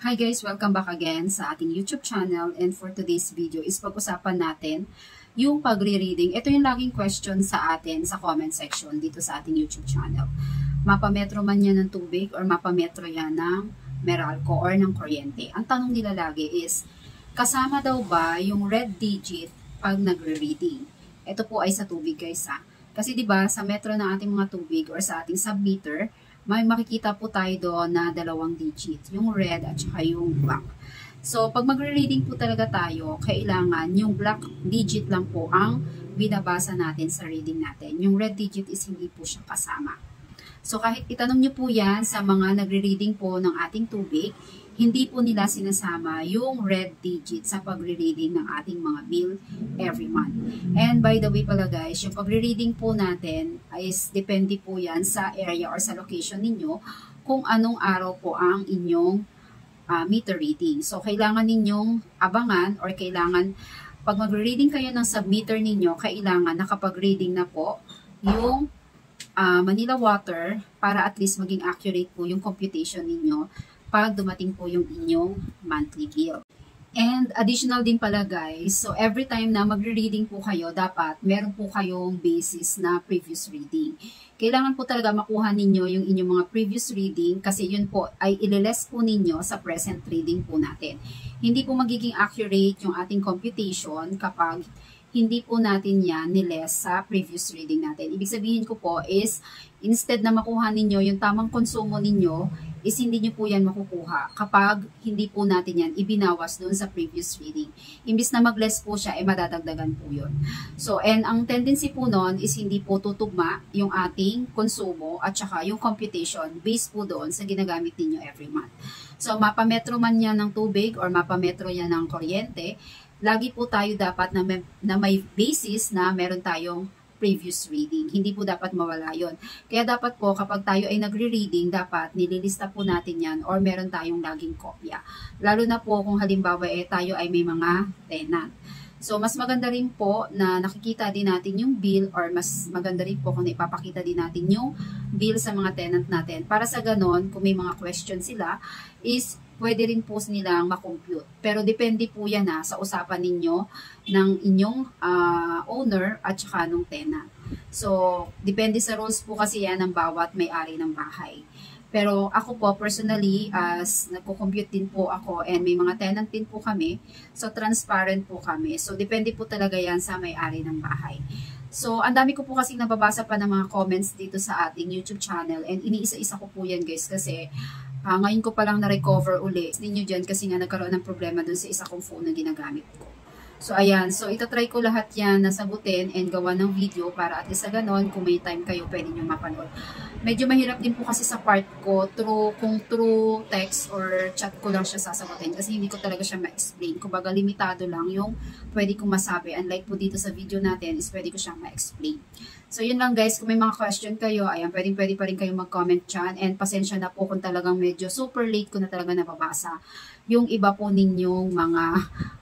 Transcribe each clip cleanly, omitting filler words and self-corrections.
Hi guys! Welcome back again sa ating YouTube channel, and for today's video is pag-usapan natin yung pagre-reading. Ito yung laging question sa atin sa comment section dito sa ating YouTube channel. Mapametro man yan ng tubig or mapametro yan ng Meralco or ng kuryente. Ang tanong nila lagi is, kasama daw ba yung red digit pag nagre-reading? Ito po ay sa tubig guys ha. Kasi 'di ba sa metro ng ating mga tubig or sa ating submeter, may makikita po tayo doon na dalawang digit, yung red at saka yung black. So, pag magre-reading po talaga tayo, kailangan yung black digit lang po ang binabasa natin sa reading natin. Yung red digit is hindi po siya kasama. So, kahit itanong nyo po yan sa mga nagre-reading po ng ating tubig, hindi po nila sinasama yung red digit sa pagre-reading ng ating mga bill every month. And by the way pala guys, yung pagre-reading po natin is depende po yan sa area or sa location ninyo kung anong araw po ang inyong meter reading. So, kailangan ninyong abangan or kailangan pag magre-reading kayo ng submeter ninyo, kailangan nakapag-reading na po yung Manila Water para at least maging accurate po yung computation ninyo pag dumating po yung inyong monthly bill. And additional din pala guys, so every time na magre-reading po kayo, dapat meron po kayong basis na previous reading. Kailangan po talaga makuha ninyo yung inyong mga previous reading kasi yun po ay ililes po ninyo sa present reading po natin. Hindi po magiging accurate yung ating computation kapag hindi po natin yan niles sa previous reading natin. Ibig sabihin ko po is, instead na makuha ninyo yung tamang konsumo ninyo, is hindi nyo po yan makukuha kapag hindi po natin yan ibinawas doon sa previous reading. Imbis na mag-less po siya, madadagdagan po yun. So, and ang tendency po nun is hindi po tutugma yung ating konsumo at saka yung computation based po doon sa ginagamit ninyo every month. So, mapametro man yan ng tubig or mapametro yan ng kuryente, lagi po tayo dapat na may basis na meron tayong previous reading. Hindi po dapat mawala yon. Kaya dapat po kapag tayo ay nagre-reading, dapat nililista po natin yan or meron tayong laging kopya. Lalo na po kung halimbawa tayo ay may mga tenant. So, mas maganda rin po na nakikita din natin yung bill or mas maganda rin po kung ipapakita din natin yung bill sa mga tenant natin. Para sa ganon, kung may mga question sila, is pwede rin po nilang makompute. Pero depende po yan sa usapan ninyo ng inyong owner at saka ng tenant. So, depende sa rules po kasi yan ng bawat may-ari ng bahay. Pero ako po, personally, as nagko-compute din po ako and may mga tenant din po kami, so transparent po kami. So, depende po talaga yan sa may-ari ng bahay. So, ang dami ko po kasi nababasa pa ng mga comments dito sa ating YouTube channel and iniisa-isa ko po yan guys kasi ngayon ko palang na-recover uli ninyo dyan kasi nga nagkaroon ng problema dun sa isa kong phone na ginagamit ko. So, ayan. So, itatry ko lahat yan na sagutin and gawa ng video para at least sa ganon, kung may time kayo, pwede nyo mapanood. Medyo mahirap din po kasi sa part ko, kung through text or chat ko lang siya sasagutin kasi hindi ko talaga siya ma-explain. Kumbaga, limitado lang yung pwede kong masabi. Unlike po dito sa video natin, is pwede ko siyang ma-explain. So, yun lang guys. Kung may mga question kayo, ayan, pwede pa rin kayo mag-comment dyan. And pasensya na po kung talagang medyo super late ko na talaga nababasa yung iba po ninyong mga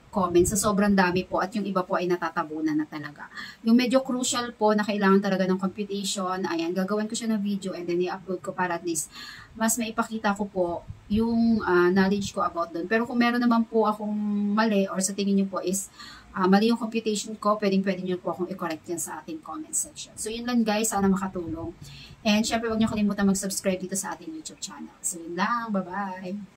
comments. Sa sobrang dami po at yung iba po ay natatabunan na talaga. Yung medyo crucial po na kailangan talaga ng computation, ayan, gagawin ko siya ng video and then i-upload ko para at least mas maipakita ko po yung knowledge ko about doon. Pero kung meron naman po akong mali or sa tingin nyo po is mali yung computation ko, pwede nyo po akong i-correct yan sa ating comment section. So yun lang guys, sana makatulong. And syempre huwag nyo kalimutan mag-subscribe dito sa ating YouTube channel. So yun lang, bye-bye!